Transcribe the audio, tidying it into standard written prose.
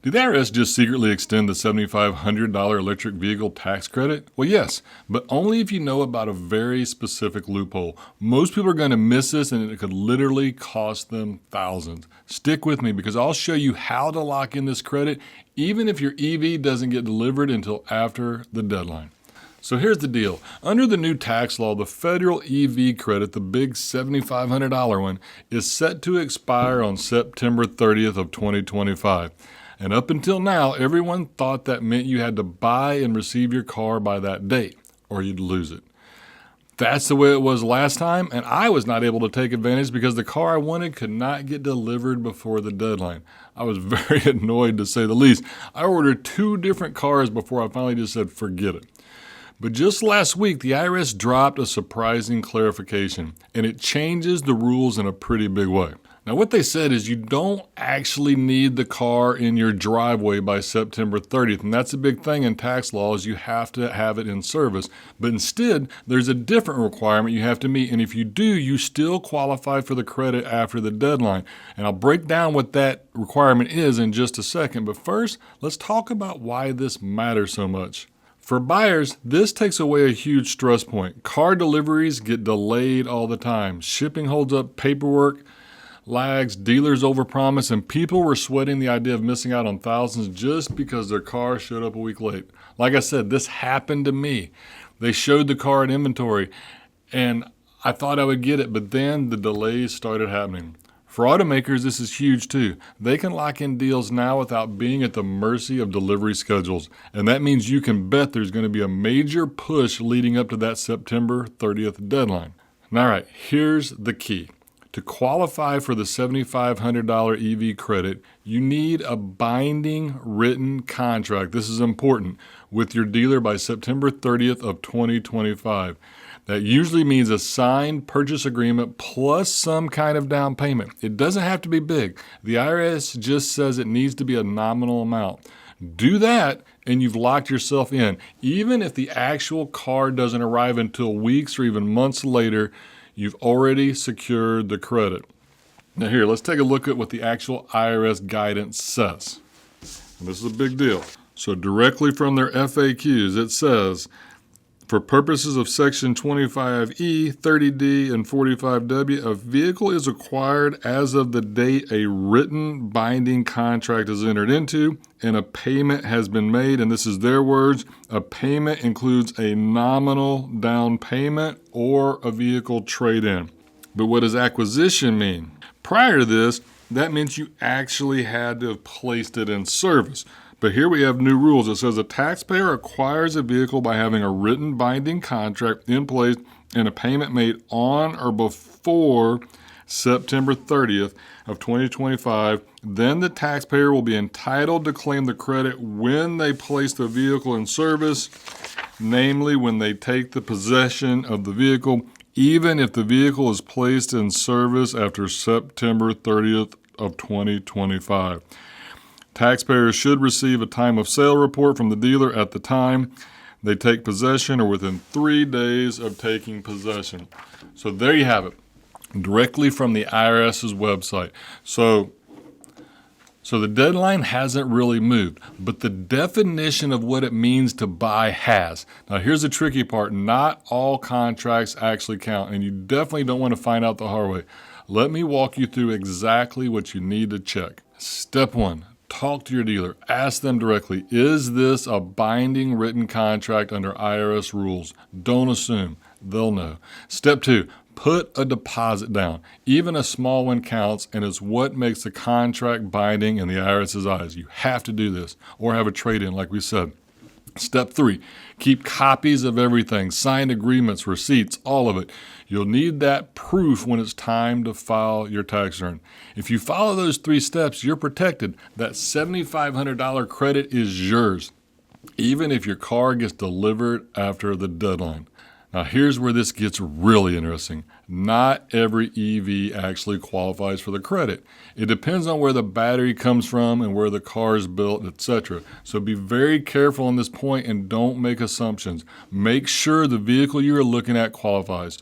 Did the IRS just secretly extend the $7,500 electric vehicle tax credit? Well, yes, but only if you know about a very specific loophole. Most people are going to miss this, and it could literally cost them thousands. Stick with me because I'll show you how to lock in this credit, even if your EV doesn't get delivered until after the deadline. So here's the deal. Under the new tax law, the federal EV credit, the big $7,500 one, is set to expire on September 30th of 2025. And up until now, everyone thought that meant you had to buy and receive your car by that date, or you'd lose it. That's the way it was last time, and I was not able to take advantage because the car I wanted could not get delivered before the deadline. I was very annoyed, to say the least. I ordered 2 different cars before I finally just said, forget it. But just last week, the IRS dropped a surprising clarification, and it changes the rules in a pretty big way. Now, what they said is you don't actually need the car in your driveway by September 30th, and that's a big thing in tax laws. You have to have it in service. But instead, there's a different requirement you have to meet, and if you do, you still qualify for the credit after the deadline. And I'll break down what that requirement is in just a second, but first, let's talk about why this matters so much. For buyers, this takes away a huge stress point. Car deliveries get delayed all the time. Shipping holds up paperwork, lags, dealers overpromise, and people were sweating the idea of missing out on thousands just because their car showed up a week late. Like I said, this happened to me. They showed the car in inventory, and I thought I would get it, but then the delays started happening. For automakers, this is huge too. They can lock in deals now without being at the mercy of delivery schedules, and that means you can bet there's going to be a major push leading up to that September 30th deadline. All right, here's the key. To qualify for the $7,500 EV credit, you need a binding written contract, this is important, with your dealer by September 30th of 2025. That usually means a signed purchase agreement plus some kind of down payment. It doesn't have to be big. The IRS just says it needs to be a nominal amount. Do that and you've locked yourself in. Even if the actual car doesn't arrive until weeks or even months later, you've already secured the credit. Now here, let's take a look at what the actual IRS guidance says. And this is a big deal. So directly from their FAQs, it says, for purposes of Section 25E, 30D, and 45W, a vehicle is acquired as of the date a written binding contract is entered into and a payment has been made, and this is their words, a payment includes a nominal down payment or a vehicle trade-in. But what does acquisition mean? Prior to this, that meant you actually had to have placed it in service. But here we have new rules. It says a taxpayer acquires a vehicle by having a written binding contract in place and a payment made on or before September 30th of 2025. Then the taxpayer will be entitled to claim the credit when they place the vehicle in service, namely when they take the possession of the vehicle, even if the vehicle is placed in service after September 30th of 2025. Taxpayers should receive a time of sale report from the dealer at the time they take possession or within 3 days of taking possession. So there you have it, directly from the IRS's website. So the deadline hasn't really moved, but the definition of what it means to buy has. Now here's the tricky part. Not all contracts actually count, and you definitely don't want to find out the hard way. Let me walk you through exactly what you need to check. Step 1. Talk to your dealer. Ask them directly, is this a binding written contract under IRS rules? Don't assume. They'll know. Step 2, put a deposit down. Even a small one counts, and it's what makes the contract binding in the IRS's eyes. You have to do this, or have a trade-in like we said. Step 3, keep copies of everything, signed agreements, receipts, all of it. You'll need that proof when it's time to file your tax return. If you follow those 3 steps, you're protected. That $7,500 credit is yours, even if your car gets delivered after the deadline. Now here's where this gets really interesting. Not every EV actually qualifies for the credit. It depends on where the battery comes from and where the car is built, etc. So be very careful on this point and don't make assumptions. Make sure the vehicle you are looking at qualifies.